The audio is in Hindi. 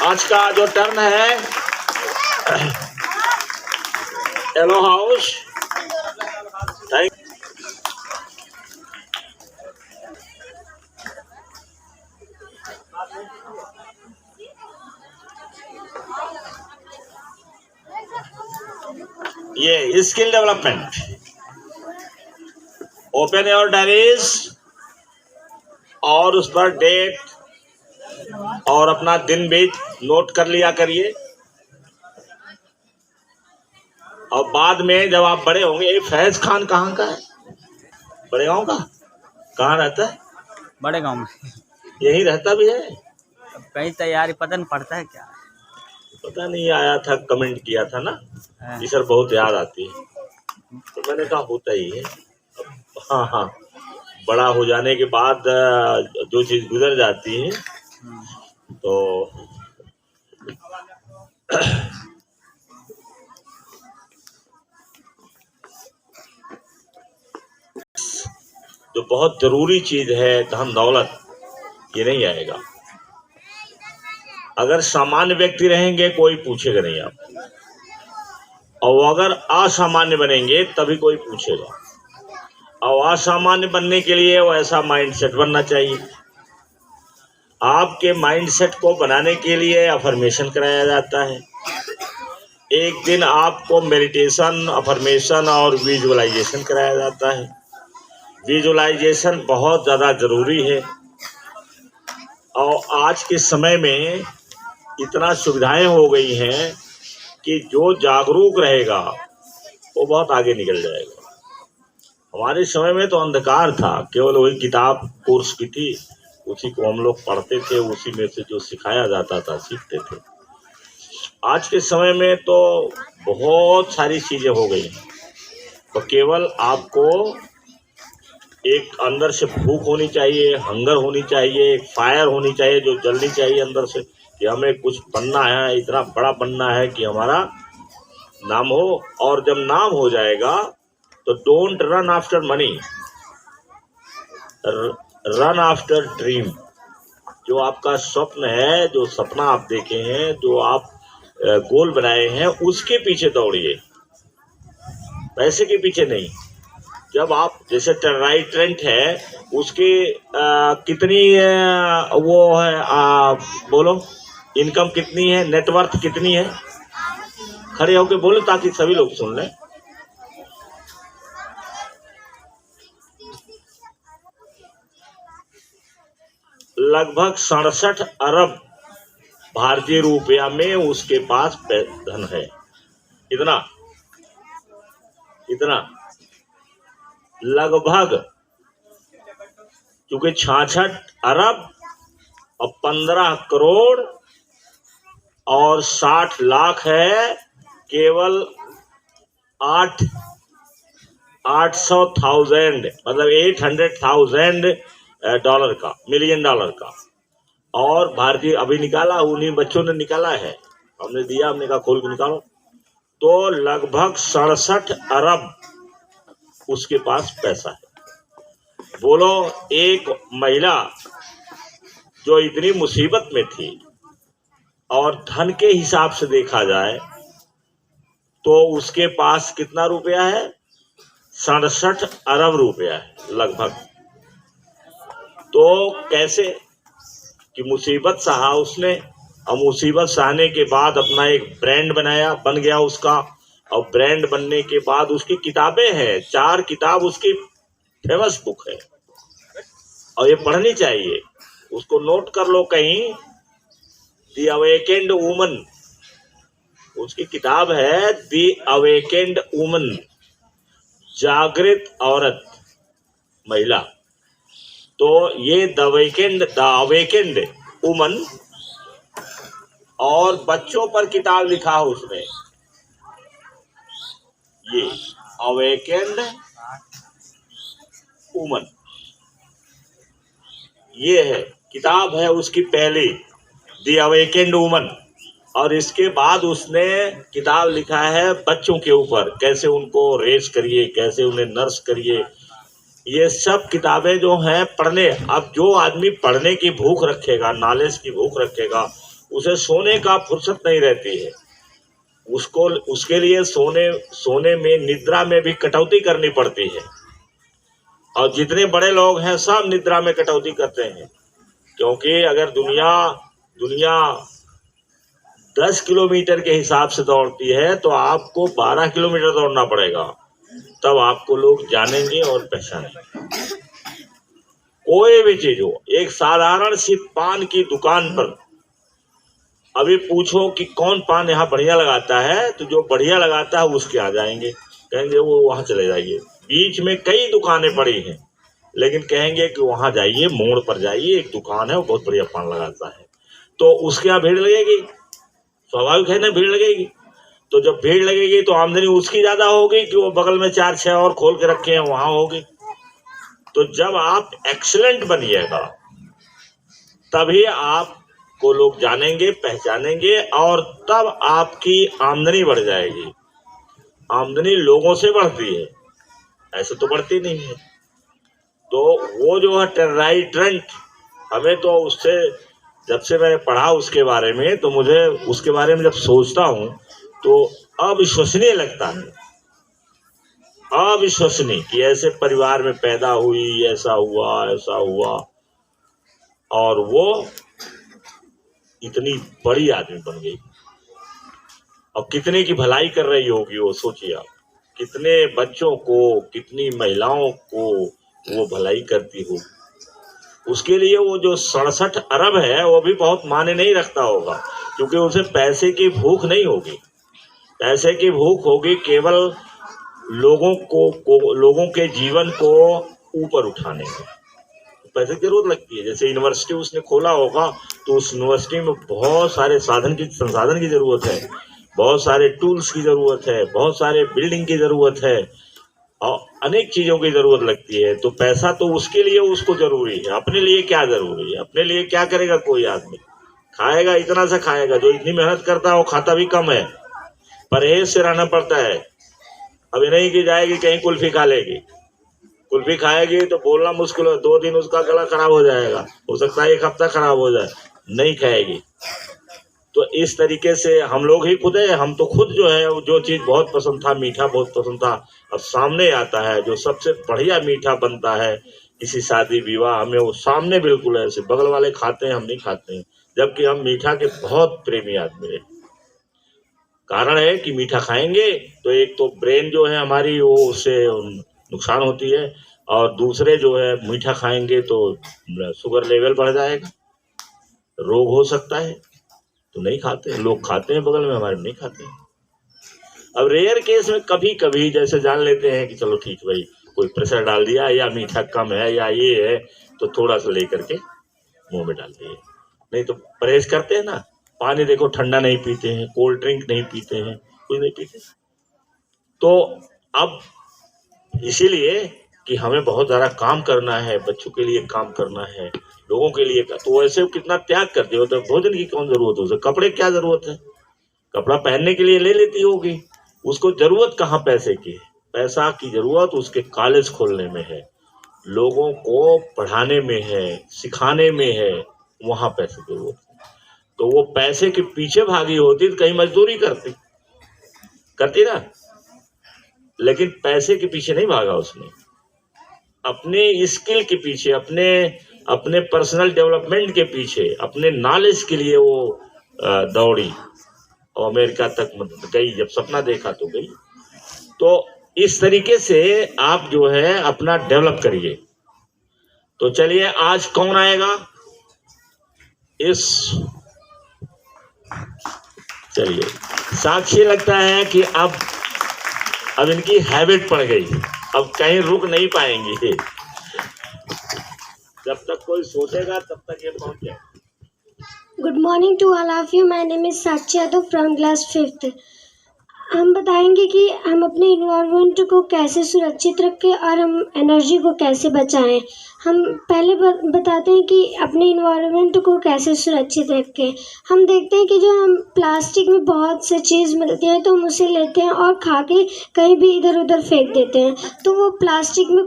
आज का जो टर्न है येलो हाउस। थैंक ये skill development. Open your diaries और उस पर डेट और अपना दिन भी नोट कर लिया करिए। और बाद में जब आप बड़े होंगे, ये फैज खान कहाँ का है? बड़े गांव का? कहाँ रहता है? बड़े गांव में। यही रहता भी है? कहीं तैयारी पता नहीं पड़ता है क्या? पता नहीं, आया था कमेंट किया था ना कि सर बहुत याद आती है, तो मैंने कहा होता ही है। हाँ हाँ, बड़ा हो जाने के बाद जो चीज गुजर जाती है तो जो बहुत जरूरी चीज है धन दौलत, ये नहीं आएगा। अगर सामान्य व्यक्ति रहेंगे कोई पूछेगा नहीं आपको, और अगर असामान्य बनेंगे तभी कोई पूछेगा। और असामान्य बनने के लिए वैसा माइंडसेट बनना चाहिए। आपके माइंडसेट को बनाने के लिए अफर्मेशन कराया जाता है। एक दिन आपको मेडिटेशन, अफर्मेशन और विजुअलाइजेशन कराया जाता है। विजुअलाइजेशन बहुत ज़्यादा ज़रूरी है। और आज के समय में इतना सुविधाएं हो गई हैं कि जो जागरूक रहेगा वो बहुत आगे निकल जाएगा। हमारे समय में तो अंधकार था, केवल वही किताब कोर्स की थी, उसी को हम लोग पढ़ते थे, उसी में से जो सिखाया जाता था सीखते थे। आज के समय में तो बहुत सारी चीज़ें हो गई हैं, तो केवल आपको एक अंदर से भूख होनी चाहिए, हंगर होनी चाहिए, एक फायर होनी चाहिए जो जलनी चाहिए अंदर से कि हमें कुछ बनना है, इतना बड़ा बनना है कि हमारा नाम हो। और जब नाम हो जाएगा तो don't run after money, run after dream. जो आपका स्वप्न है, जो सपना आप देखे हैं, जो आप गोल बनाए हैं, उसके पीछे दौड़िए, पैसे के पीछे नहीं। जब आप जैसे राइट ट्रेंड है, उसके कितनी वो है, बोलो इनकम कितनी है, नेटवर्थ कितनी है, खड़े होके बोलो ताकि सभी लोग सुन लें। लगभग 67 अरब भारतीय रुपया में उसके पास धन है। इतना लगभग, क्योंकि 66 अरब और 15 करोड़ और 60 लाख है, केवल 800,000 मतलब 800,000 डॉलर का, मिलियन डॉलर का। और भारतीय अभी निकाला, उन्हीं बच्चों ने निकाला है, हमने दिया, हमने कहा खोल के निकालो, तो लगभग 67 अरब उसके पास पैसा है। बोलो, एक महिला जो इतनी मुसीबत में थी, और धन के हिसाब से देखा जाए तो उसके पास कितना रुपया है? 67 अरब रुपया है लगभग। तो कैसे कि मुसीबत सहा उसने, और मुसीबत सहने के बाद अपना एक ब्रांड बनाया, बन गया उसका। और ब्रांड बनने के बाद उसकी किताबें हैं, 4 किताब उसकी फेमस बुक है, और ये पढ़नी चाहिए, उसको नोट कर लो कहीं। द अवेकेंड वुमन, उसकी किताब है द अवेकेंड वुमन, जागृत औरत, महिला। तो ये द अवेकेंड वुमन, और बच्चों पर किताब लिखा है उसमें, ये अवेकेंड वुमन, ये है किताब है उसकी पहली, द अवेकेंड वुमन। और इसके बाद उसने किताब लिखा है बच्चों के ऊपर, कैसे उनको रेस करिए, कैसे उन्हें नर्स करिए। ये सब किताबें जो हैं पढ़ने, अब जो आदमी पढ़ने की भूख रखेगा, नॉलेज की भूख रखेगा, उसे सोने का फुर्सत नहीं रहती है, उसको उसके लिए सोने में, निद्रा में भी कटौती करनी पड़ती है। और जितने बड़े लोग हैं सब निद्रा में कटौती करते हैं, क्योंकि अगर दुनिया 10 किलोमीटर के हिसाब से दौड़ती है तो आपको 12 किलोमीटर दौड़ना पड़ेगा, तब आपको लोग जानेंगे और पहचानेंगे। कोई भी चीज हो, एक साधारण सी पान की दुकान पर अभी पूछो कि कौन पान यहाँ बढ़िया लगाता है, तो जो बढ़िया लगाता है उसके आ जाएंगे, कहेंगे वो वहां चले जाइए। बीच में कई दुकानें पड़ी हैं, लेकिन कहेंगे कि वहां जाइए, मोड़ पर जाइए, एक दुकान है वो बहुत बढ़िया पान लगाता है, तो उसके यहाँ भीड़ लगेगी, स्वाभाविक है ना, भीड़ लगेगी। तो जब भीड़ लगेगी तो आमदनी उसकी ज्यादा होगी कि वो बगल में 4-6 और खोल के रखे हैं वहां होगी। तो जब आप एक्सीलेंट बनिएगा तभी आपको लोग जानेंगे, पहचानेंगे, और तब आपकी आमदनी बढ़ जाएगी। आमदनी लोगों से बढ़ती है, ऐसे तो बढ़ती नहीं है। तो वो जो है राइट ट्रेंड, हमें तो उससे, जब से मैंने पढ़ा उसके बारे में, तो मुझे उसके बारे में जब सोचता हूँ तो अविश्वसनीय लगता है, अविश्वसनीय कि ऐसे परिवार में पैदा हुई, ऐसा हुआ और वो इतनी बड़ी आदमी बन गई। और कितने की भलाई कर रही होगी वो, सोचिए आप, कितने बच्चों को, कितनी महिलाओं को वो भलाई करती होगी। उसके लिए वो जो 67 अरब है वो भी बहुत मायने नहीं रखता होगा, क्योंकि उसे पैसे की भूख नहीं होगी। पैसे की भूख होगी केवल लोगों के जीवन को ऊपर उठाने में। पैसे की जरूरत लगती है। जैसे यूनिवर्सिटी उसने खोला होगा तो उस यूनिवर्सिटी में बहुत सारे संसाधन की जरूरत है, बहुत सारे टूल्स की जरूरत है, बहुत सारे बिल्डिंग की जरूरत है, और अनेक चीजों की जरूरत लगती है। तो पैसा तो उसके लिए उसको जरूरी है, अपने लिए क्या जरूरी है? अपने लिए क्या करेगा कोई आदमी? खाएगा इतना सा खाएगा, जो इतनी मेहनत करता है वो खाता भी कम है, परहेज से रहना पड़ता है। अभी नहीं की जाएगी कहीं कुल्फी खा लेगी, कुल्फी खाएगी तो बोलना मुश्किल है, 2 दिन उसका गला खराब हो जाएगा, हो सकता है 1 हफ्ता खराब हो जाए, नहीं खाएगी। तो इस तरीके से हम लोग ही खुद है, हम तो खुद जो है, जो चीज बहुत पसंद था, मीठा बहुत पसंद था, अब सामने आता है जो सबसे बढ़िया मीठा बनता है किसी शादी विवाह में, वो सामने बिल्कुल ऐसे बगल वाले खाते हैं, हम नहीं खाते हैं, जबकि हम मीठा के बहुत प्रेमी आदमी है। कारण है कि मीठा खाएंगे तो एक तो ब्रेन जो है हमारी वो उससे नुकसान होती है, और दूसरे जो है मीठा खाएंगे तो शुगर लेवल बढ़ जाएगा, रोग हो सकता है, तो नहीं खाते हैं। लोग खाते हैं बगल में, हमारे नहीं खाते हैं। अब रेयर केस में कभी कभी जैसे जान लेते हैं कि चलो ठीक भाई, कोई प्रेशर डाल दिया या मीठा कम है या ये है, तो थोड़ा सा लेकर के मुंह में डाल दिए, नहीं तो परहेज करते हैं ना। पानी देखो ठंडा नहीं पीते हैं, कोल्ड ड्रिंक नहीं पीते हैं, कुछ नहीं पीते। तो अब इसीलिए कि हमें बहुत ज़्यादा काम करना है, बच्चों के लिए काम करना है, लोगों के लिए, तो वैसे कितना त्याग करते हो। तो भोजन की कौन जरूरत हो, कपड़े क्या जरूरत है, कपड़ा पहनने के लिए ले लेती होगी, उसको जरूरत कहाँ पैसे की है? पैसा की जरूरत उसके कॉलेज खोलने में है, लोगों को पढ़ाने में है, सिखाने में है, वहां पैसे की जरूरत है। तो वो पैसे के पीछे भागी होती तो कहीं मजदूरी करती ना, लेकिन पैसे के पीछे नहीं भागा उसने, अपने स्किल के पीछे, अपने पर्सनल डेवलपमेंट के पीछे, अपने नॉलेज के लिए वो दौड़ी और अमेरिका तक गई। जब सपना देखा तो गई। तो इस तरीके से आप जो है अपना डेवलप करिए। तो चलिए आज कौन आएगा? चलिए, साक्षी लगता है कि अब इनकी हैबिट पड़ गई, अब कहीं रुक नहीं पाएंगे, जब तक कोई सोचेगा तब तक ये पहुंच जाए। Good morning to all of you. My name is Sakshi Yadav from class 5th। हम बताएंगे कि हम अपने इन्वायरमेंट को कैसे सुरक्षित रखें और हम एनर्जी को कैसे बचाएं। हम पहले बताते हैं कि अपने इन्वायरमेंट को कैसे सुरक्षित रखें। हम देखते हैं कि जो हम प्लास्टिक में बहुत से चीज़ मिलती है तो हम उसे लेते हैं और खा के कहीं भी इधर उधर फेंक देते हैं, तो वो प्लास्टिक में